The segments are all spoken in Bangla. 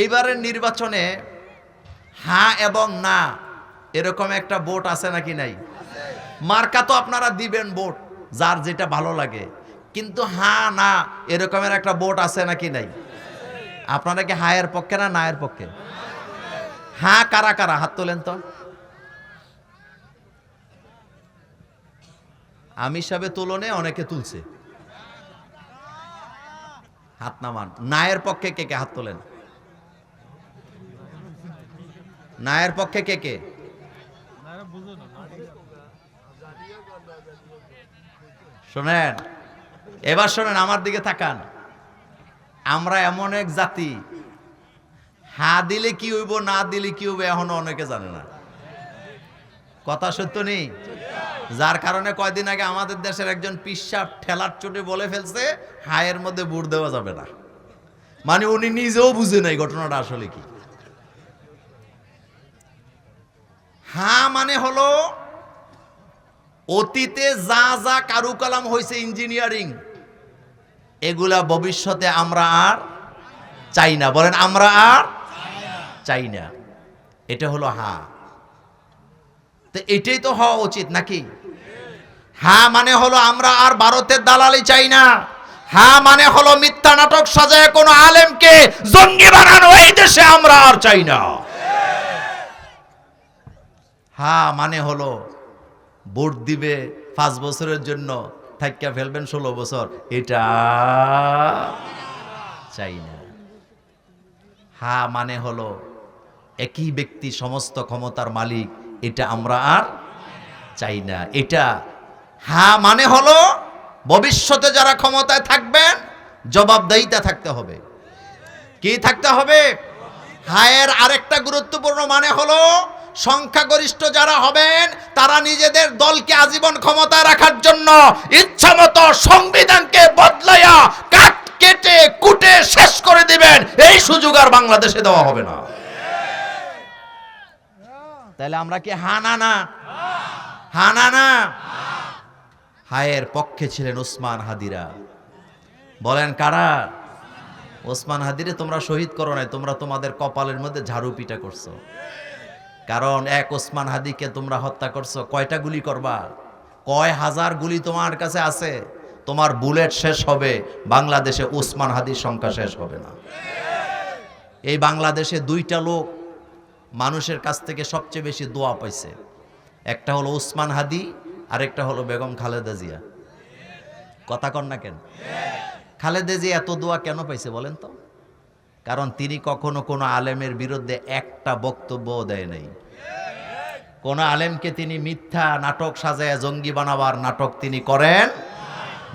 এইবারের নির্বাচনে হ্যাঁ এবং না এরকম একটা ভোট আছে নাকি নাই? মার্কা তো আপনারা দিবেন ভোট যার যেটা ভালো লাগে, কিন্তু হ্যাঁ না এরকমের একটা ভোট আছে নাকি নাই? আপনারা কি হায়ের পক্ষে না নায়ের পক্ষে? হ্যাঁ কারা কারা হাত তোলেন তো। আমি হিসাবে তুলনে অনেকে তুলছে, হাত নামান। নায়ের পক্ষে কে কে হাত তোলেন? নায়ের পক্ষে কে কে? শোনেন, এবার শোনেন, আমার দিকে তাকান। আমরা এমন এক জাতি, হা দিলে কি হইব না দিলে কি হইব এখনো অনেকে জানে না। কথা সত্য নেই? যার কারণে কয়দিন আগে আমাদের দেশের একজন পিসাব ঠেলার চোটে বলে ফেলছে হায়ের মধ্যে ভোট দেওয়া যাবে না। মানে উনি নিজেও বুঝে নাই ঘটনাটা আসলে কি। হ্যাঁ মানে হলো অতীতে যা যা কারুকালাম হয়েছে, ইঞ্জিনিয়ারিং, এগুলা ভবিষ্যতে আমরা আর চাই না। বলেন আমরা আর চাই না। এটা হলো হ্যাঁ। তো এটাই তো হওয়া উচিত নাকি? হ্যাঁ মানে হলো আমরা আর ভারতের দালালি চাই না। হ্যাঁ মানে হলো মিথ্যা নাটক সাজায় কোন আলেমকে জঙ্গি বানানো এই দেশে আমরা আর চাই না। হ্যাঁ মানে হলো ভোট দিবে 5 বছরের জন্য, থাইকা ফেলবেন 16 বছর, এটা চাই না। হ্যাঁ মানে হলো একই ব্যক্তি সমস্ত ক্ষমতার মালিক, এটা আমরা আর চাই না। এটা হ্যাঁ মানে হলো ভবিষ্যতে যারা ক্ষমতায় থাকবেন জবাবদিহিতা থাকতে হবে। কি থাকতে হবে? হায়ের আরেকটা গুরুত্বপূর্ণ মানে হলো সংখ্যাগরিষ্ঠ যারা হবেন তারা নিজেদের দলকে আজীবন ক্ষমতায় রাখার জন্য ইচ্ছামতো সংবিধানকে বদলাইয়া কাট কেটে কুটে শেষ করে দিবেন। এই সুযোগ আর বাংলাদেশে দেওয়া হবে না। তাহলে আমরা কি হানা না? হানা না? হায়ের পক্ষে ছিলেন ওসমান হাদিরা। বলেন কারা? ওসমান হাদিরে তোমরা শহীদ করো নাই, তোমরা তোমাদের কপালের মধ্যে ঝাড়ু পিটা করছো। কারণ এক ওসমান হাদিকে তোমরা হত্যা করছো। কয়টা গুলি করবা? কয় হাজার গুলি তোমার কাছে আছে? তোমার বুলেট শেষ হবে, বাংলাদেশে ওসমান হাদির সংখ্যা শেষ হবে না। এই বাংলাদেশে 2টা লোক মানুষের কাছ থেকে সবচেয়ে বেশি দোয়া পাইছে, একটা হলো ওসমান হাদি, আরেকটা হলো বেগম খালেদা জিয়া। কথা কন না কেন? খালেদা জিয়া এত দোয়া কেন পাইছে বলেন তো? কারণ তিনি কখনো কোনো আলেমের বিরুদ্ধে একটা বক্তব্য দেয় নাই। কোন আলেমকে তিনি মিথ্যা নাটক সাজায় জঙ্গি বানাবার নাটক তিনি করেন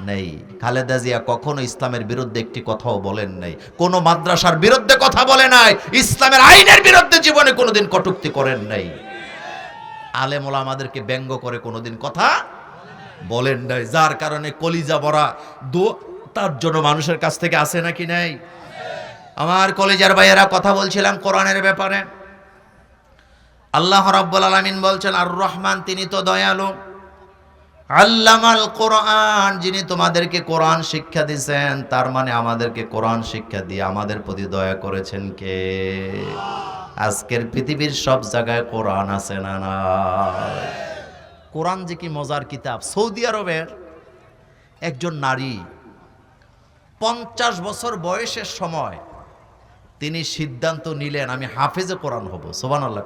নেই। খালেদা জিয়া কখনো ইসলামের বিরুদ্ধে একটি কথাও বলেন নাই, কোন মাদ্রাসার বিরুদ্ধে কথা বলে নাই, ইসলামের আইনের বিরুদ্ধে জীবনে কোনোদিন কটূক্তি করেন নাই, আলেম ওলামাদেরকে ব্যঙ্গ করে কোনোদিন কথা বলেন নাই। যার কারণে কলিজা ভরা দোয়া তার জন্য মানুষের কাছ থেকে আসে নাকি নাই? আমার কলিজার ভাইয়েরা, কথা বলছিলাম কোরআনের ব্যাপারে। আল্লাহ রাব্বুল আলামিন বলছেন আর রহমান, তিনি তো দয়ালু। আল্লামাল কোরআন, যিনি তোমাদেরকে কোরআন শিক্ষা দিয়েছেন, তার মানে আমাদেরকে কোরআন শিক্ষা দিয়ে আমাদের প্রতি দয়া করেছেন কে? আজকের পৃথিবীর সব জায়গায় কোরআন আছে না না? কোরআন যে কি মজার কিতাব। সৌদি আরবের একজন নারী 50 বছর বয়সের সময় তিনি সিদ্ধান্ত নিলেন আমি হাফেজে কোরআন হব। সুবহানাল্লাহ।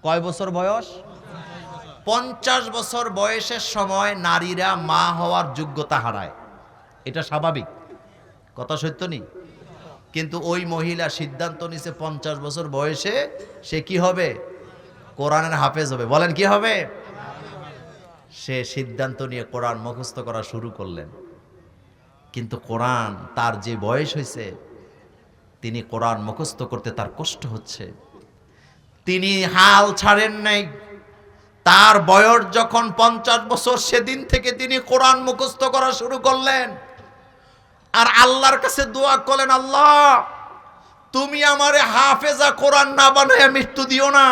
কয় বছর বয়স? 50 বছর বয়সের সময় নারীরা মা হওয়ার যোগ্যতা হারায়, এটা স্বাভাবিক। কথা সত্য নেই? কিন্তু ওই মহিলা সিদ্ধান্ত নিছে 50 বছর বয়সে সে কি হবে? কোরআনের হাফেজ হবে। বলেন কি হবে? সে সিদ্ধান্ত নিয়ে কোরআন মুখস্থ করা শুরু করলেন। কিন্তু কোরআন, তার যে বয়স হয়েছে, তিনি কোরআন মুখস্থ করতে তার কষ্ট হচ্ছে। তিনি হাল ছাড়েন নাই। তার বয়স যখন 50 বছর, সেদিন থেকে তিনি কোরআন মুখস্থ করা শুরু করলেন। আর আল্লাহর কাছে দোয়া করলেন, আল্লাহ তুমি আমারে হাফেজা কোরআন না বানাইয়া মৃত্যু দিও না।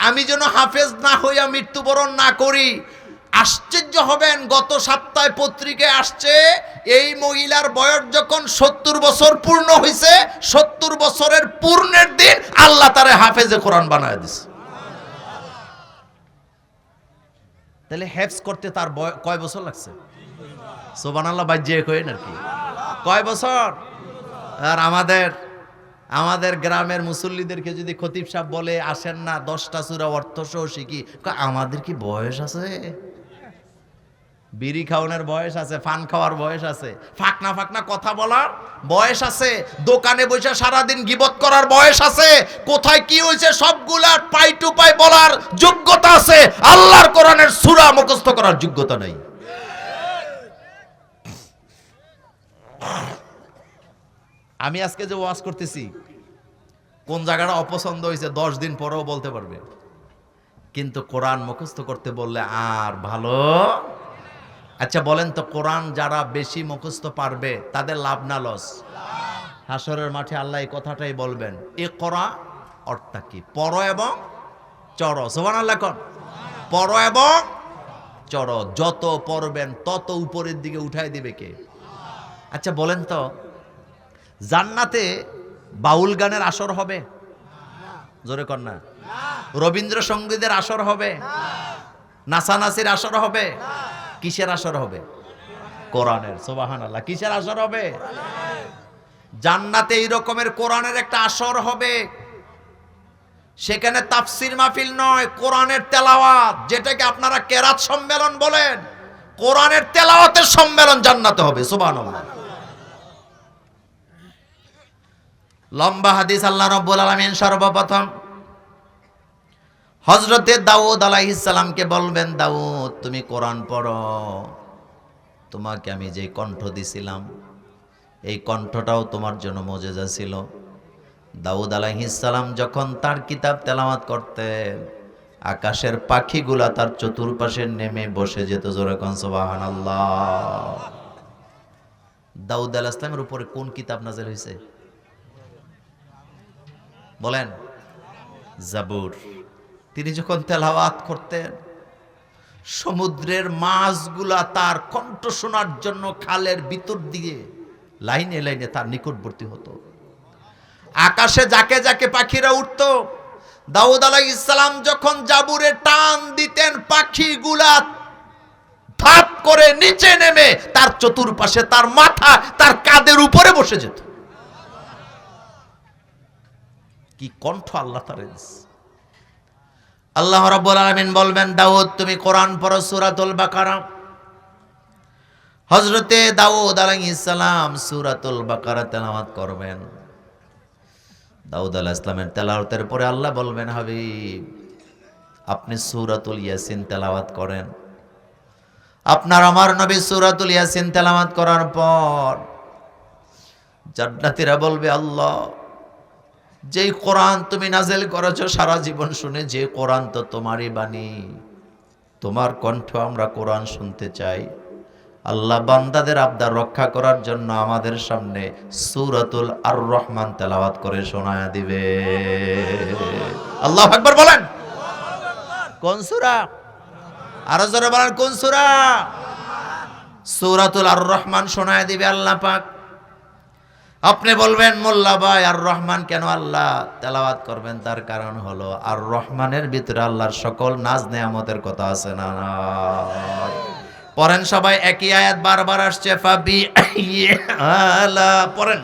আমি যেন হাফেজ না হইয়া মৃত্যুবরণ না করি। আশ্চর্য হবেন, গত সপ্তাহে পত্রিকায় আসছে এই মহিলার বয়স যখন 70 বছর পূর্ণ হয়েছে, 70 বছরের পূর্ণের দিন আল্লাহ তারে হাফেজে কোরআন বানায় দিছে। তাহলে হেফজ করতে তার কয় বছর লাগছে? সুবহানাল্লাহ, বাজ্যে কইেন আর কি, কয় বছর? আর আমাদের গ্রামের মুসল্লিদেরকে যদি খতিব সাহেব বলে আসেন না 10টা সূরা অর্থ সহ শিখি, আমাদের কি বয়স আছে? বিড়ি খাওয়ানোর বয়স আছে, ফান খাওয়ার বয়স আছে, ফাকনা কথা বলার বয়স আছে, দোকানে বসে সারাদিন গিবত করার বয়স আছে, কোথায় কি হয়েছে সবগুলার পাই টু পাই বলার যোগ্যতা আছে, আল্লাহর কোরআনের সূরা মুখস্থ করার যোগ্যতা নাই। আমি আজকে যে ওয়াজ করতেছি, কোন জায়গাটা অপছন্দ হয়েছে 10 দিন পরেও বলতে পারবে, কিন্তু কোরআন মুখস্থ করতে বললে আর ভালো। আচ্ছা বলেন তো, কোরআন যারা বেশি মুখস্থ পারবে তাদের লাভ না লস? হাসরের মাঠে আল্লাহ এই কথাটাই বলবেন, এ করা অর্থাৎ কি? পড়ো এবং চড়ো। সুবহানাল্লাহ কোন? পড়ো এবং চড়ো, যত পড়বেন তত উপরের দিকে উঠাই দিবে কে? আচ্ছা বলেন তো, জান্নাতে বাউল গানের আসর হবে? জোরে কর না। রবীন্দ্রসঙ্গীতের আসর হবে? নাচানাচির আসর হবে? কিসের আসর হবে? কোরআনের। সুবহানাল্লাহ, কিসের আসর হবে? জান্নাতে এই রকমের কোরআনের একটা আসর হবে। সেখানে তাফসির মাহফিল নয়, কোরআনের তেলাওয়াত, যেটাকে আপনারা কেরাত সম্মেলন বলেন, কোরআনের তেলাওয়াতের সম্মেলন জান্নাতে হবে। সুবহানাল্লাহ। লম্বা হাদিস, আল্লাহ রাব্বুল আলামিন সর্বপ্রথম হযরতে দাউদ আলাইহিস সালামকে বলবেন, দাউদ তুমি কোরআন পড়ো, তোমাকে আমি যে কণ্ঠ দিছিলাম এই কণ্ঠটাও তোমার জন্য মুজিজা ছিল। দাউদ আলাইহিস সালাম যখন তার কিতাব তেলাওয়াত করতেন, আকাশের পাখিগুলা তার চতুর্পাশে নেমে বসে যেত। জোরে কোন সুবহানাল্লাহ। দাউদ আলাইহিস সালামের উপরে কোন কিতাব নাযিল হয়েছে বলেন? জাবুর। তিনি যখন তেলাওয়াত করতেন, সমুদ্রের মাছগুলা তার কণ্ঠ শোনার জন্য খালের ভিতর দিয়ে লাইনে লাইনে তার নিকটবর্তী হতো। আকাশে যাকে যাকে পাখিরা উঠত, দাউদ আলাইহিস সালাম যখন জাবুরে টান দিতেন, পাখিগুলা ধাপ করে নিচে নেমে তার চতুর্পাশে, তার মাথা, তার কাঁধের উপরে বসে যেত। কি কণ্ঠ আল্লাহ তাআলা দিয়েছে। আল্লাহ রাব্বুল আলামিন বলবেন, দাউদ তুমি কোরআন পড়ো, সূরাতুল বাকারা। হযরতে দাউদ আলাইহিস সালাম সূরাতুল বাকারা তেলাওয়াত করবেন। দাউদ আলাইহিস সালামের তেলাওয়াতের পরে আল্লাহ বলবেন, হাবিব আপনি সূরাতুল ইয়াসিন তেলাওয়াত করেন। আপনার আমার নবী সূরাতুল ইয়াসিন তেলাওয়াত করার পর জান্নাতীরা বলবে, আল্লাহ যেই কোরআন তুমি নাজিল করেছো সারা জীবন শুনে, যে কোরআন তো তোমারই বাণী, তোমার কণ্ঠ আমরা কোরআন শুনতে চাই। আল্লাহ বান্দাদের আবদার রক্ষা করার জন্য আমাদের সামনে সূরাতুল আর রহমান তেলাওয়াত করে শোনায়া দিবে। আল্লাহু আকবার বলেন। কোন সূরা? আরো জোরে বলেন, কোন সূরা? সূরাতুল আর রহমান শোনায়া দিবে আল্লাহ পাক। আপনি বলবেন, মোল্লা ভাই আর রহমান কেন আল্লাহ তেলাওয়াত করবেন? তার কারণ হলো আর রহমানের ভিতরে আল্লাহর সকল নাজ নেয়ামতের কথা আছে না? পড়েন সবাই, একই আয়াত বারবার আসছে, ফাবি আলা, পড়েন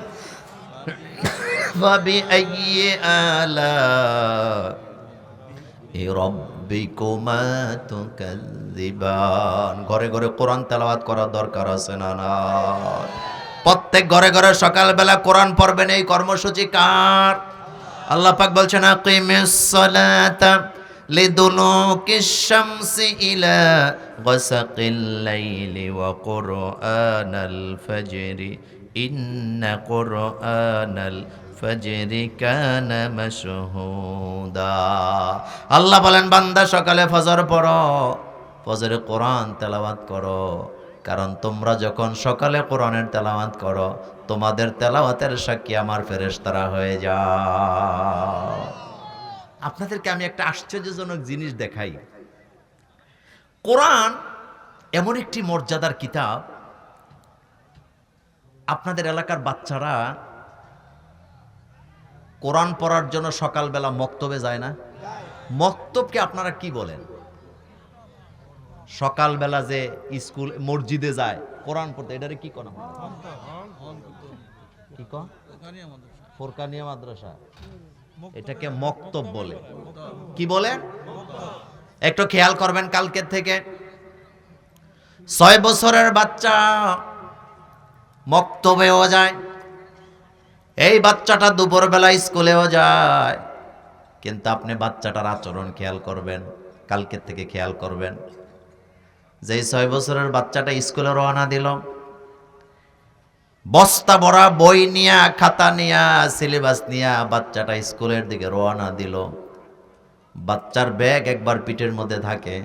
ফাবি আলা রাব্বিকুমা তুকাযিবান। ঘরে ঘরে কোরআন তেলাওয়াত করার দরকার আছে না? প্রত্যেক ঘরে ঘরে সকালবেলা কোরআন পড়বেন, এই কর্মসূচি কার? আল্লাহ পাক বলছেন, আকিমিস সালাতা লিদুলুকিশ শামসি ইলা গাসাকিল লাইলি ওয়া কুরআনাল ফাজরি ইন্না কুরআনাল ফাজরি কানা মাশহুদা। আল্লাহ বলেন, বান্দা সকালে ফজর পড়ো, ফজরে কোরআন তেলাওয়াত করো, কারণ তোমরা যখন সকালে কোরআনের তেলাওয়াত করো, তোমাদের তেলাওয়াতের সাক্ষী আমার ফেরেশতারা হয়ে যায়। আপনাদেরকে আমি একটা আশ্চর্যজনক জিনিস দেখাই। কোরআন এমন একটি মর্যাদার কিতাব, আপনাদের এলাকার বাচ্চারা কোরআন পড়ার জন্য সকালবেলা মক্তবে যায় না? মক্তবকে আপনারা কি বলেন? সকালবেলা যে স্কুল মসজিদে যায় কোরআন পড়তে, এটারে কি করা হয়? কি কয়? ফোরকানিয়া মাদ্রাসা। এটাকে মক্তব বলে। কি বলে? একটু খেয়াল করবেন, কালকের থেকে 6 বছরের বাচ্চা মক্তবেও যায়, এই বাচ্চাটা দুপুরবেলা স্কুলেও যায়। কিন্তু আপনি বাচ্চাটার আচরণ খেয়াল করবেন, কালকের থেকে খেয়াল করবেন। যেই 6 বছরের বাচ্চাটা স্কুলে রওনা দিল, বস্তা ভরা বই নিয়া, খাতা নিয়া, সিলেবাস নিয়া বাচ্চাটা স্কুলের দিকে রওনা দিল। বাচ্চার ব্যাগ একবার পিঠের মধ্যে থাকে,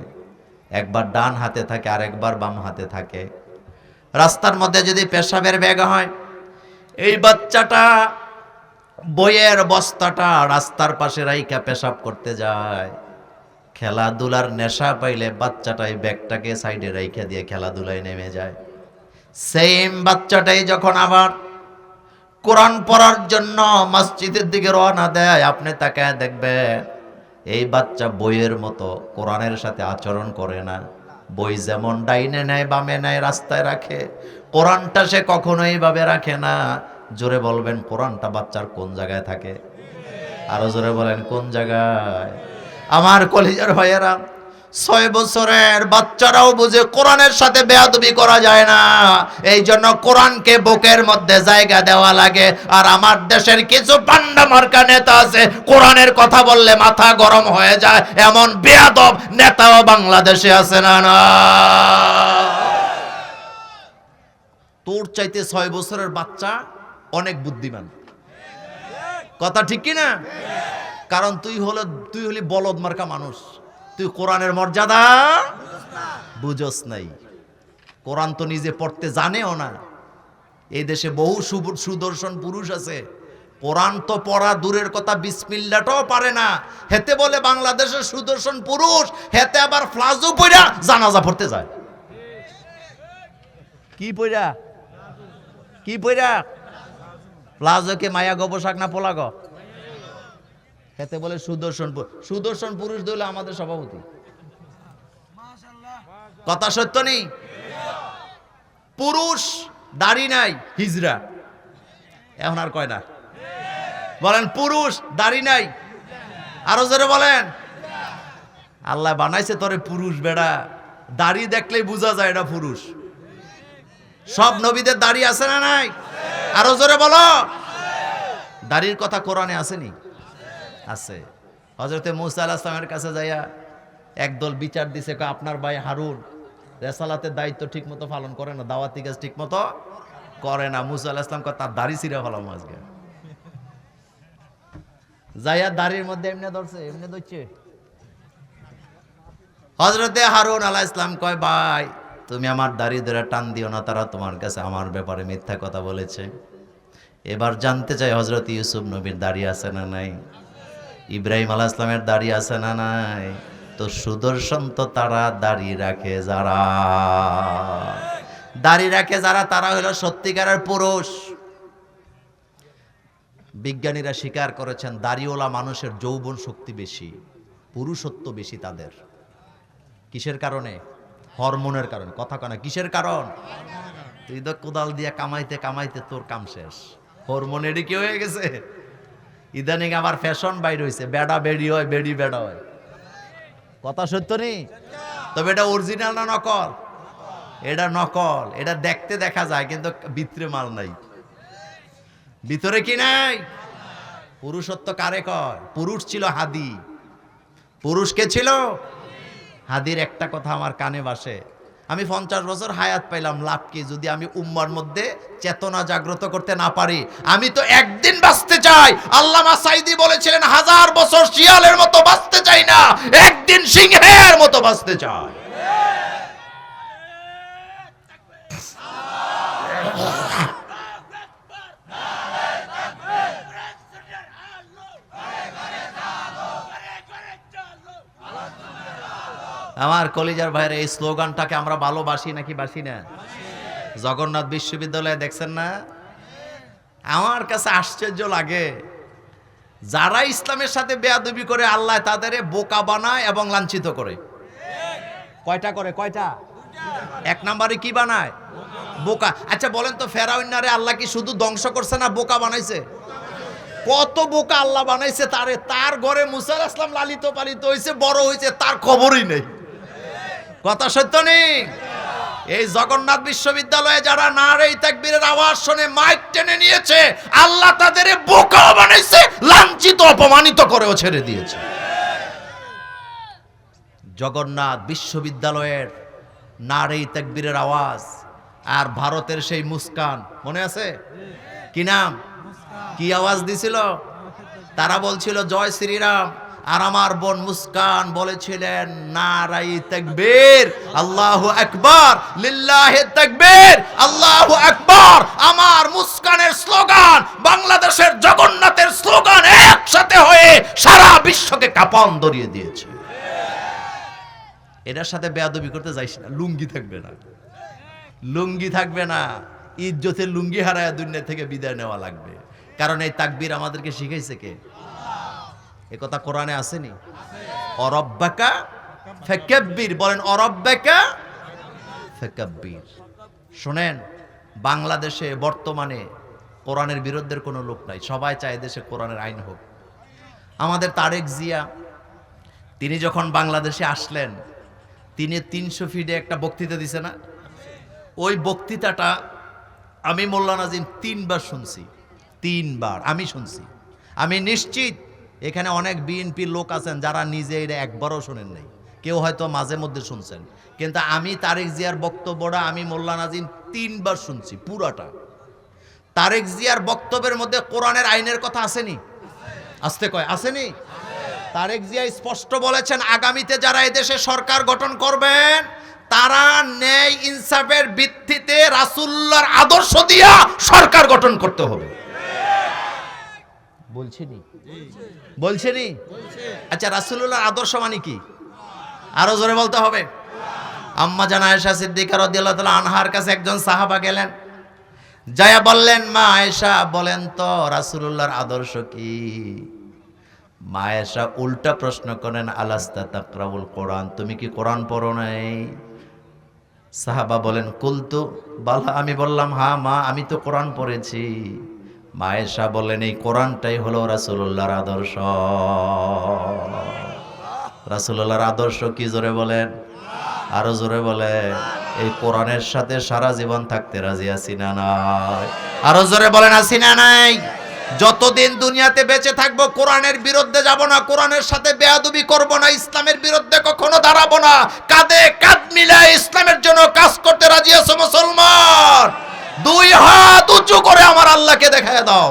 একবার ডান হাতে থাকে, আর একবার বাম হাতে থাকে। রাস্তার মধ্যে যদি পেশাবের ব্যাগ হয়, এই বাচ্চাটা বইয়ের বস্তাটা রাস্তার পাশে রাইখা পেশাব করতে যায়। খেলাধুলার নেশা পাইলে বাচ্চাটা এই ব্যাগটাকে সাইডে রাইখা দিয়ে খেলাধুলায় নেমে যায়। সেম বাচ্চাটাই যখন আবার কোরআন পড়ার জন্য মসজিদের দিকে রওনা দেয়, আপনি তাকায় দেখবেন এই বাচ্চা বইয়ের মতো কোরআনের সাথে আচরণ করে না। বই যেমন ডাইনে নেয়, বামে নেয়, রাস্তায় রাখে, কোরআনটা সে কখনোই এইভাবে রাখে না। জোরে বলবেন, কোরআনটা বাচ্চার কোন জায়গায় থাকে? আরো জোরে বলেন, কোন জায়গায়? আমার কলিজার ভাইয়েরা, 6 বছরের বাচ্চারাও বুঝে কোরআনের সাথে বেয়াদবি করা যায় না, এই জন্য কোরআনকে বুকের মধ্যে জায়গা দেওয়া লাগে। আর আমার দেশের কিছু পান্ডা মার্কা নেতা আছে, কোরআনের কথা বললে মাথা গরম হয়ে যায়, এমন বেয়াদব নেতাও বাংলাদেশে আছে না? না, তোর চাইতে 6 বছরের বাচ্চা অনেক বুদ্ধিমান। কথা ঠিক কি না? কারণ তুই হলি বলদ মার্কা মানুষ, তুই কোরআনের মর্যাদা বুঝস নাই। কোরআন তো নিজে পড়তে জানেও না। এই দেশে বহু সুদর্শন পুরুষ আছে, কোরআন তো পড়া দূরের কথা, বিসমিল্লাটাও পারে না। হেতে বলে বাংলাদেশের সুদর্শন পুরুষ, হেতে আবার ফ্লাজু পইরা জানাজা পড়তে যায়। কি পইরা? কি পইরা? প্লাজোকে মায়া গবসাক না পোলাগ, হেতে বলে সুদর্শন। সুদর্শন পুরুষ দিলে আমাদের সভাপতি। কথা সত্য নেই? পুরুষ দাড়ি নাই, হিজরা। এখন আর কয় না? বলেন, পুরুষ দাড়ি নাই। আরো জোরে বলেন। আল্লাহ বানাইছে তোরে পুরুষ বেড়া, দাড়ি দেখলেই বোঝা যায় এটা পুরুষ। সব নবীদের দাড়ি আছে না নাই? আরো জোরে বলো। দাড়ির কথা কোরআনে আসেনি? আছে। হযরতে মূসা আলাইহিস সালামের কাছে যাইয়া একদল বিচার দিছে, আপনার ভাই হারুন রেসালাতের দায়িত্ব ঠিক মতো পালন করে না, দাওয়াতি কাজ ঠিক মতো করে না। মূসা আলাইহিস সালাম তার দাড়ি ছিঁড়া ফেলাম আজকে। যাইয়া দাড়ির মধ্যে এমনি ধরছে, এমনি ধরছে। হযরতে হারুন আলাইহিস সালাম কয়, ভাই তুমি আমার দাড়ি ধরে টান দিও না, তারা তোমার কাছে আমার ব্যাপারে মিথ্যা কথা বলেছে। এবার জানতে চাই, হযরত ইউসুফ নবীর দাড়ি আছে না নাই? ইব্রাহিম আলাইহিস সালামের দাড়ি আছে না নাই? তো সুদর্শন তো তারা দাড়ি রাখে যারা, দাড়ি রাখে যারা, তারা হলো সত্যিকারের পুরুষ। বিজ্ঞানীরা স্বীকার করেছেন, দাড়িওয়ালা মানুষের যৌবন শক্তি বেশি, পুরুষত্ব বেশি তাদের। কিসের কারণে? হরমোনের কারণে। কথা কয় না, কিসের কারণ? তুই তো কোদাল দিয়া কামাইতে কামাইতে তোর কাম শেষ, হরমোনেরই কি হয়ে গেছে। ইদানিং আবার ফ্যাশন বাইর হয়েছে, বেড়া বেড়ি হয়, বেড়ি বেড়া হয়। কথা সত্য নেই? তবে এটা অরিজিনাল না নকল? এটা নকল। এটা দেখতে দেখা যায়, কিন্তু ভিতরে মাল নাই। ভিতরে কি নাই? পুরুষত্ব কারে কয়? পুরুষ ছিল হাদি। পুরুষ কে ছিল? হাদির একটা কথা আমার কানে বাসে, আমি 50 বছর হায়াত পাইলাম, লাভ কি যদি আমি উম্মার মধ্যে চেতনা জাগ্রত করতে না পারি? আমি তো একদিন বাঁচতে চাই। আল্লামা সাইদি বলেছিলেন, 1000 বছর শিয়ালের মতো বাঁচতে চাই না, একদিন সিংহের মতো বাঁচতে চাই। আমার কলিজার ভাইয়ের এই স্লোগানটাকে আমরা ভালোবাসি নাকি বাসি না? জগন্নাথ বিশ্ববিদ্যালয়ে দেখছেন না? আমার কাছে আশ্চর্য লাগে, যারা ইসলামের সাথে বেয়াদবি করে আল্লাহ তাদের বোকা বানায় এবং লাঞ্ছিত করে। কয়টা করে? কয়টা? এক নম্বরে কি বানায়? বোকা। আচ্ছা বলেন তো, ফেরাউন্নারে আল্লাহ কি শুধু ধ্বংস করছে না বোকা বানাইছে? কত বোকা আল্লাহ বানাইছে তারে। তার ঘরে মুসা আলাইহিস সালাম লালিত পালিত হয়েছে, বড় হয়েছে, তার খবরই নেই। কথা সত্য নেই? এই জগন্নাথ বিশ্ববিদ্যালয়ে যারা নারে তাকবীরের আওয়াজ শুনে মাইক টেনে নিয়েছে, আল্লাহ তাদের বোকা বানাইছে, লাঞ্ছিত অপমানিত করেও ছেড়ে দিয়েছে। জগন্নাথ বিশ্ববিদ্যালয়ের নারে তাকবীরের আওয়াজ আর ভারতের সেই মুস্কান, মনে আছে? কি নাম? কি আওয়াজ দিছিল? তারা বলছিল জয় শ্রীরাম, আর আমার বোন মুস্কান বলেছিলেন নারাই তাকবীর, আল্লাহু আকবার, লিল্লাহি তাকবীর, আল্লাহু আকবার। আমার মুস্কানের স্লোগান বাংলাদেশের জগন্নাথের স্লোগান একসাথে হয়ে সারা বিশ্বকে কাঁপন ধরিয়ে দিয়েছে। এটার সাথে বেয়াদবি করতে যাইস না, লুঙ্গি থাকবে না, লুঙ্গি থাকবে না, ইজ্জতের লুঙ্গি হারায় দুনিয়া থেকে বিদায় নেওয়া লাগবে। কারণ এই তাকবীর আমাদেরকে শিখাইছে কে? এ কথা কোরআনে আসেনি? অরব্বাকা ফাকাব্বির, বলেন অরব্বাকা ফাকাব্বির। শুনেন, বাংলাদেশে বর্তমানে কোরআনের বিরুদ্ধের কোনো লোক নাই, সবাই চায় দেশে কোরআনের আইন হোক। আমাদের তারেক জিয়া, তিনি যখন বাংলাদেশে আসলেন, তিনি 300 ফিটে একটা বক্তৃতা দিছে না? ওই বক্তৃতাটা আমি মোল্লা নাজিম 3 বার শুনছি, 3 বার আমি শুনছি। আমি নিশ্চিত এখানে অনেক বিএনপির লোক আছেন যারা নিজে এটা একবারও শোনেন নাই, কেউ হয়তো মাঝে মধ্যে শুনছেন, কিন্তু আমি তারেক জিয়ার বক্তব্যটা আমি মোল্লা নাজিম 3 বার শুনছি পুরাটা। তারেক জিয়ার বক্তব্যের মধ্যে কোরআনের আইনের কথা আসেনি? আসতে কয় আসেনি? তারেক জিয়া স্পষ্ট বলেছেন, আগামীতে যারা এদেশে সরকার গঠন করবেন তারা ন্যায় ইনসাফের ভিত্তিতে রাসূলুল্লাহর আদর্শ দিয়া সরকার গঠন করতে হবে। বলছেনি? বলছেনি? আচ্ছা, রাসূলুল্লাহর আদর্শ মানে কি? আরো জোরে বলতে হবে। আম্মা জান আয়েশা সিদ্দিকা রাদিয়াল্লাহু তাআলা আনহার কাছে একজন সাহাবা গেলেন, যায়া বললেন, মা আয়েশা বলেন তো রাসূলুল্লাহর আদর্শ কি? মা আয়েশা উল্টা প্রশ্ন করেন, আলাস্তা তাকরাউল কোরআন, তুমি কি কোরআন পড়ো নাই? সাহাবা বলেন, কুলতু বালা, আমি বললাম হ্যাঁ মা, আমি তো কোরআন পড়েছি। মা আয়েশা বলেন, এই কোরআনটাই হলো রাসূলুল্লাহর আদর্শ। রাসূলুল্লাহর আদর্শ কি? জোরে বলেন, আরো জোরে বলেন। এই কোরআনের সাথে সারা জীবন থাকতে রাজি আছি না নাই? আরো জোরে বলেন, আছি না নাই? যতদিন দুনিয়াতে বেঁচে থাকবো কোরআনের বিরুদ্ধে যাব না, কোরআনের সাথে বেয়াদবি করব না, ইসলামের বিরুদ্ধে কখনো দাঁড়াবো না। কাঁধে কাঁধ মিলায় ইসলামের জন্য কাজ করতে রাজি আছো মুসলমান? 2 হাত উঁচু করে আমার আল্লাহকে দেখায় দাও।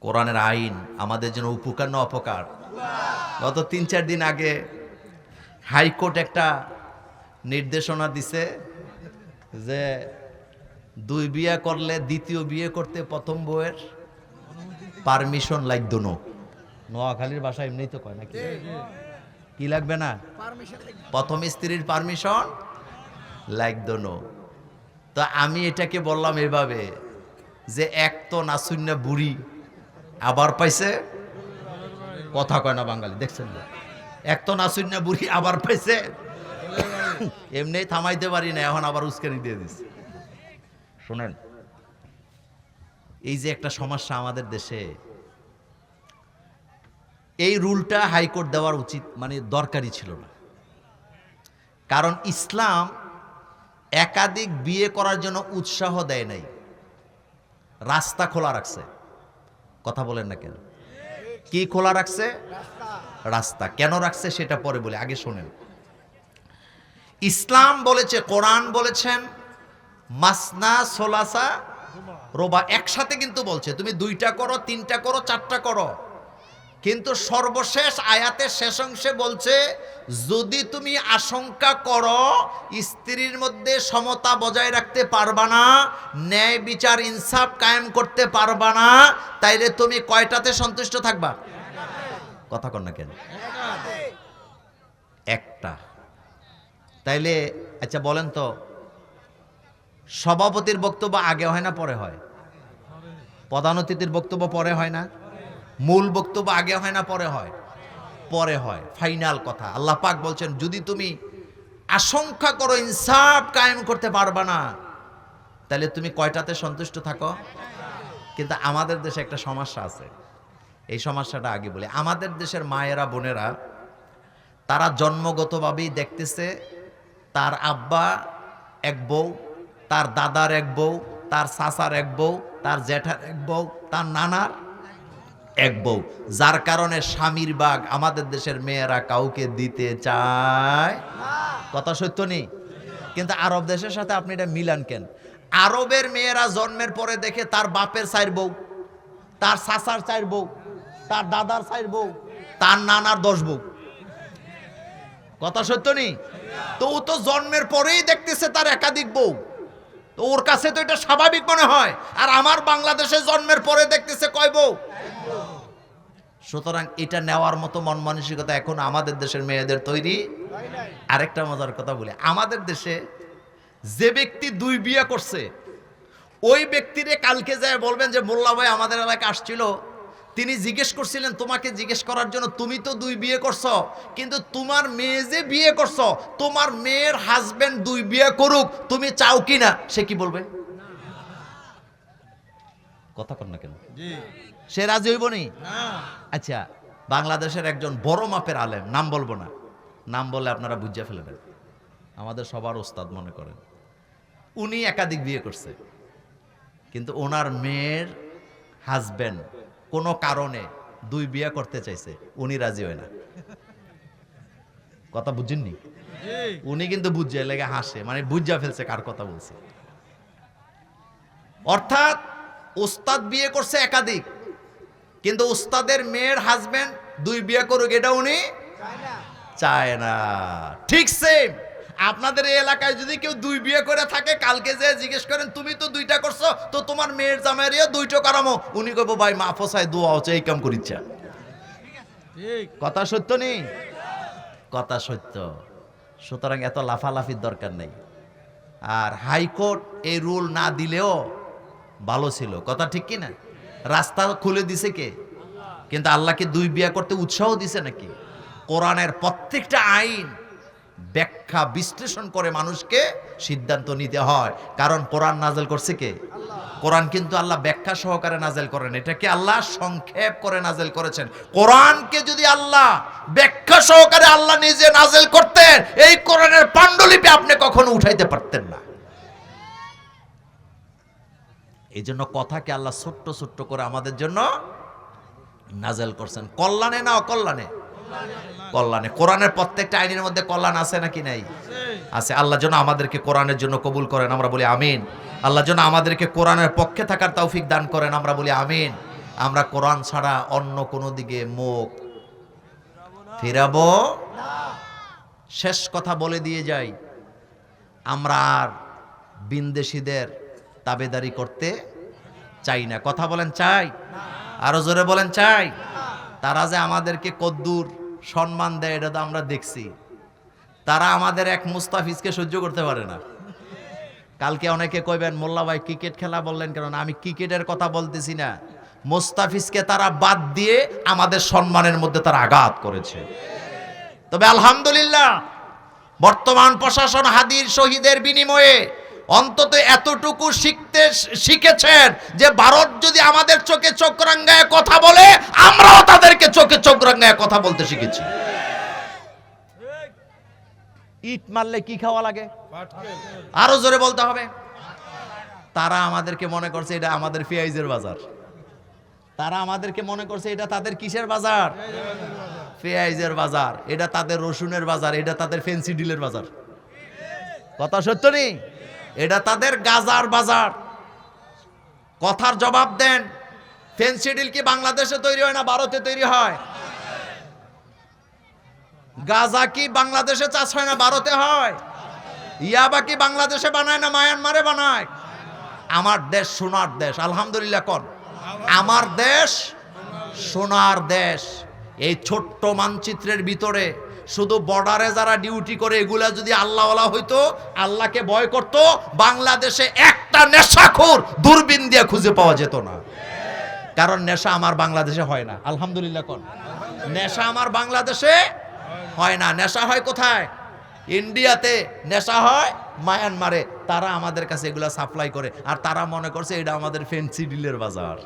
কোরআনের আইন আমাদের জন্য উপকার না অপকার? গত 3-4 দিন আগে হাইকোর্ট একটা নির্দেশনা দিছে যে 2 বিয়ে করলে দ্বিতীয় বিয়ে করতে প্রথম বউয়ের পারমিশন লাগতো না। নোয়াখালীর ভাষায় এমনিই তো কয় নাকি? কি লাগবে না? প্রথম স্ত্রীর পারমিশন লাগতো না। তো আমি এটাকে বললাম এভাবে যে এক তো নাসুন্না বুড়ি আবার পাইছে, কথা কয় না বাঙালি, দেখছেন না? এক তো নাসুন্না বুড়ি আবার পাইছে, এমনি থামাইতে পারি না, এখন আবার উস্কানি দিয়ে দিচ্ছে। শোনেন, এই যে একটা সমস্যা আমাদের দেশে, এই রুলটা হাইকোর্ট দেওয়ার উচিত মানে দরকারই ছিল না। কারণ ইসলাম একাধিক বিয়ে করার জন্য উৎসাহ দেয় নাই, রাস্তা খোলা রাখছে। কথা বলেন না কেন? কি খোলা রাখছে? রাস্তা। কেন রাখছে সেটা পরে বলে, আগে শোনেন। ইসলাম বলেছে, কোরআন বলেছেন মাসনা সোলাসা রোবা, একসাথে কিন্তু বলছে তুমি 2টা করো, 3টা করো, 4টা করো, কিন্তু সর্বশেষ আয়াতের শেষ অংশে বলছে, যদি তুমি আশঙ্কা করো স্ত্রীর মধ্যে সমতা বজায় রাখতে পারবা না, ন্যায় বিচার ইনসাফ কায়েম করতে পারবা না, তাইলে তুমি কয়টাতে সন্তুষ্ট থাকবা? কথা কন না কেন? একটা। তাইলে আচ্ছা বলেন তো, সভাপতির বক্তব্য আগে হয় না পরে হয়? প্রধান অতিথির বক্তব্য পরে হয় না? মূল বক্তব্য আগে হয় না পরে হয়? পরে হয়। ফাইনাল কথা আল্লাহ পাক বলছেন, যদি তুমি আশঙ্কা করো ইনসাফ কায়েম করতে পারবা না, তাহলে তুমি কয়টাতে সন্তুষ্ট থাকো? কিন্তু আমাদের দেশে একটা সমস্যা আছে, এই সমস্যাটা আগে বলি। আমাদের দেশের মায়েরা বোনেরা তারা জন্মগতভাবেই দেখতেছে তার আব্বা এক বউ, তার দাদার এক বউ, তার চাচার এক বউ, তার জ্যাঠার এক বউ, তার নানার এক বউ, যার কারণে স্বামীর ভাগ আমাদের দেশের মেয়েরা কাউকে দিতে চায়। কথা সত্য নেই? কিন্তু আরব দেশের সাথে আপনি এটা মিলান কেন? আরবের মেয়েরা জন্মের পরে দেখে তার বাপের 4 বউ, তার চাচার 4 বউ, তার দাদার 4 বউ, তার নানার 10 বউ। কথা সত্য নেই? তো ও তো জন্মের পরেই দেখতেছে তার একাধিক বউ, তো ওর কাছে তো এটা স্বাভাবিক মনে হয়। আর আমার বাংলাদেশে জন্মের পরে দেখতেছে কয় বউ? সুতরাং এটা নেওয়ার মতো মন মানসিকতা এখন আমাদের দেশের মেয়েদের তৈরি। আরেকটা মজার কথা বলি, আমাদের দেশে যে ব্যক্তি 2 বিয়ে করছে, ওই ব্যক্তিরে কালকে যায় বলবেন যে মোল্লা ভাই আমাদের এলাকায় আসছিল, তিনি জিজ্ঞেস করছিলেন তোমাকে জিজ্ঞেস করার জন্য, তুমি তো 2 বিয়ে করছো, কিন্তু তোমার মেয়ে যে বিয়ে করছো, তোমার মেয়ের হাজবেন্ড 2 বিয়ে করুক, তুমি চাও কি না? সে কি বলবে? কথা কন না কেন? সে রাজি হইব নি? আচ্ছা, বাংলাদেশের একজন বড় মাপের আলেম, নাম বলবো না, নাম বললে আপনারা বুঝিয়ে ফেলবেন, আমাদের সবার ওস্তাদ মনে করেন, উনি একাধিক বিয়ে করছে, কিন্তু ওনার মেয়ের হাজবেন্ড কোনো কারণে 2 বিয়ে করতে চাইছে, উনি রাজি হয় না। কথা বুঝছেননি? উনি কিন্তু বুঝে লেগে হাসে, মানে বুঝা ফেলছে কার কথা বলছে। অর্থাৎ ওস্তাদ বিয়ে করছে একাধিক, কিন্তু ওস্তাদের মেয়ের হাজবেন্ড 2 বিয়ে করুক এটা উনি চায় না। ঠিক সেম আপনাদের এই এলাকায় যদি কেউ 2 বিয়ে করে থাকে, কালকে যে জিজ্ঞেস করেন তুমি তো 2টা করছো, তো তোমার মেয়ের জামাইরিও 2টো কারামো, উনি কইব ভাই মাফ চাই, দোয়া হচ্ছে, এই কাম করিচ্ছা। কথা সত্য নেই? কথা সত্য। সুতরাং এত লাফালাফির দরকার নেই। আর হাইকোর্ট এই রুল না দিলেও ভালো ছিল, কথা ঠিক কি না? রাস্তা খুলে দিছে কে? কিন্তু আল্লাহ কি 2 বিয়ে করতে উৎসাহ দিছে নাকি? কোরআনের প্রত্যেকটা আইন ব্যাখ্যা বিশ্লেষণ করে মানুষকে সিদ্ধান্ত নিতে হয়, কারণ কোরআন নাজেল করছে কে? কোরআন কিন্তু আল্লাহ ব্যাখ্যা সহকারে নাজেল করেন, এটাকে আল্লাহ সংক্ষেপ করে নাজেল করেছেন। কোরআনকে যদি আল্লাহ ব্যাখ্যা সহকারে আল্লাহ নিজে নাজেল করতেন, এই কোরআনের পাণ্ডুলিপি আপনি কখনো উঠাইতে পারতেন না। এই জন্য কথাকে আল্লাহ ছোট্ট ছোট্ট করে আমাদের জন্য নাজেল করছেন। কল্যাণে না অকল্যাণে? কল্যাণে। কোরআনের প্রত্যেকটা আইনের মধ্যে কল্যাণ আছে নাকি নাই? আছে। আল্লাহ যেন আমাদেরকে কোরআনের জন্য কবুল করেন, আমরা বলি আমিন। আল্লাহ যেন আমাদেরকে কোরআনের পক্ষে থাকার তৌফিক দান করেন, আমরা বলি আমিন। আমরা কোরআন ছাড়া অন্য কোনো দিকে মুখ ফিরাবো না। শেষ কথা বলে দিয়ে যাই, আমরা আর বিনদেশীদের তাবেদারি করতে চাই না। কথা বলেন চাই? আরো জোরে বলেন চাই? তারা যে আমাদেরকে কদ্দুর সম্মান দেয় এটা তো আমরা দেখছি। তারা আমাদের এক মুস্তাফিজকে সহ্য করতে পারে না। কালকে অনেকে কইবেন মোল্লা ভাই ক্রিকেট খেলা বললেন কেন? আমি ক্রিকেটের কথা বলতেছি না, মুস্তাফিজকে তারা বাদ দিয়ে আমাদের সম্মানের মধ্যে তারা আঘাত করেছে। তবে আলহামদুলিল্লাহ বর্তমান প্রশাসন হাদির শহীদের বিনিময়ে অন্তত এতটুকু শিখেছেন যে ভারত যদি আমাদের চোখে চোখ রাঙায় কথা বলে, আমরাও তাদেরকে চোখে চোখ রাঙায় কথা বলতে শিখেছি। ইট মারলে কি খাওয়া লাগে? আরো জোরে বলতে হবে। তারা আমাদেরকে মনে করছে এটা আমাদের পেঁয়াজের বাজার, তারা আমাদেরকে মনে করছে এটা তাদের কিসের বাজার? পেঁয়াজের বাজার। এটা তাদের রসুনের বাজার, এটা তাদের ফেন্সি ডিলের বাজার। কথা সত্য নেই? এটা তাদের গাজার বাজার। কথার জবাব দেন, ফেন্সি ডিল কি বাংলাদেশে তৈরি হয় না ভারতে তৈরি হয়? গাজা কি বাংলাদেশে চাষ হয় না ভারতে হয়? ইয়াবা কি বাংলাদেশে বানায় না মায়ানমারে বানায়? আমার দেশ সোনার দেশ, আলহামদুলিল্লাহ কোন আমার দেশ সোনার দেশ। এই ছোট্ট মানচিত্রের ভিতরে শুধু বর্ডারে যারা ডিউটি করে এগুলা যদি আল্লাহওয়ালা হইতো, আল্লাহকে ভয় করত, বাংলাদেশে একটা নেশাখোর দূরবীন দিয়ে খুঁজে পাওয়া যেত না। কারণ নেশা আমার বাংলাদেশে হয় না, আলহামদুলিল্লাহ কোন নেশা আমার বাংলাদেশে হয় না। নেশা হয় কোথায়? ইন্ডিয়াতে নেশা হয়, মায়ানমারে। তারা আমাদের কাছে এগুলা সাপ্লাই করে, আর তারা মনে করছে এটা আমাদের ফেন্সি ডিলের বাজার।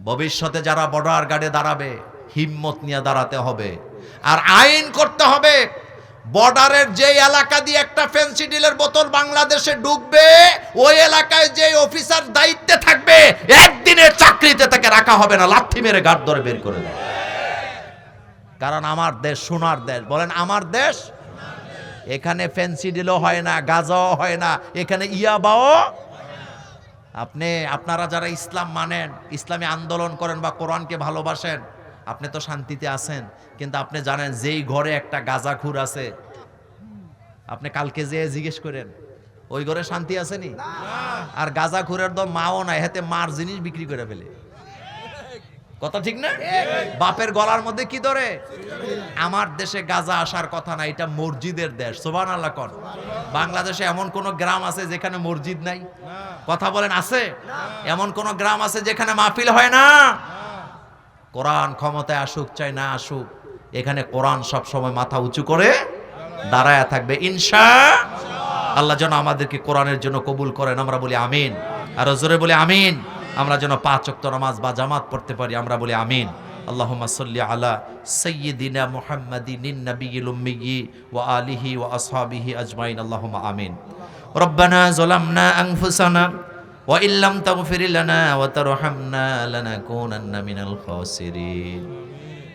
ভবিষ্যতে যারা বর্ডার গার্ডে দাঁড়াবে, হিম্মত নিয়ে দাঁড়াতে হবে আর আইন করতে হবে। বর্ডারের যে এলাকা দিয়ে একটা ফেন্সি ডিলের বোতল বাংলাদেশে ঢুকবে, ওই এলাকায় যে অফিসার দায়িত্বে থাকবে, একদিনের চাকরিতে তাকে রাখা হবে না, লাথি মেরে গার্ড ধরে বের করে দেবে। কারণ আমার দেশ সোনার দেশ। বলেন আমার দেশ। এখানে ফেন্সি ডিলও হয় না, গাজাও হয় না, এখানে ইয়াবাও। আপনারা যারা ইসলাম মানেন, ইসলামী আন্দোলন করেন বা কোরআনকে ভালোবাসেন, আপনি তো শান্তিতে আছেন। কিন্তু আপনি জানেন যেই ঘরে একটা গাজাখুর আছে, আপনি কালকে যেয়ে জিজ্ঞেস করেন ওই ঘরে শান্তি আসেনি? আর গাজাখুরের তো মাও নাই, হাতে মার জিনিস বিক্রি করে ফেলে। কথা ঠিক না? বাপের গলার মধ্যে কি ধরে? আমার দেশে গাজা আসার কথা না, এটা মসজিদের দেশ। সুবহানাল্লাহ কোন বাংলাদেশে এমন কোন গ্রাম আছে যেখানে মসজিদ নাই? কথা বলেন আছে? এমন কোন গ্রাম আছে যেখানে মাহফিল হয় না? কোরআন ক্ষমতায় আসুক চাই না আসুক, এখানে কোরআন সব সময় মাথা উঁচু করে দাঁড়ায় থাকবে ইনশাআল্লাহ। আল্লাহ যেন আমাদেরকে কোরআনের জন্য কবুল করেন, আমরা বলি আমিন। আর জোরে বলি আমিন। আমরা যেন 5 ওয়াক্ত নামাজ বা জামাত পড়তে পারি, আমরা বলি আমিন। আল্লাহুম্মা সাল্লি আলা সাইয়্যিদিনা মুহাম্মাদিনিন নাবিয়্যিল উম্মিয়্যি ওয়া আলিহি ওয়া আসহাবিহি আজমাইন, আল্লাহুম্মা আমিন। রব্বানা যালামনা আনফুসানা ওয়া ইল্লাম তাগফির লানা ওয়া তারহামনা লানাকুনান্না মিনাল খাসিরিন।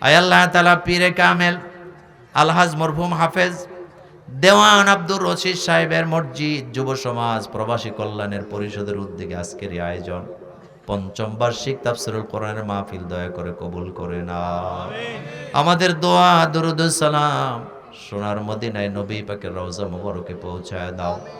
আয় আল্লাহ তাআলা, পীরে কামেল আলহাজ মরহুম হাফেজ দেওয়ান আব্দুর রশিদ সাহেবের মসজিদ যুব সমাজ প্রবাসী কল্যাণের পরিষদের উদ্যোগে আজকের এই আয়োজন, ৫ম বার্ষিক তাফসীরুল কোরআনের মাহফিল দয়া করে কবুল করে নাও। আমাদের দোয়া দরুদ সালাম সোনার মদিনায় নবী পাকের রওজা মুবারকে পৌঁছায় দাও।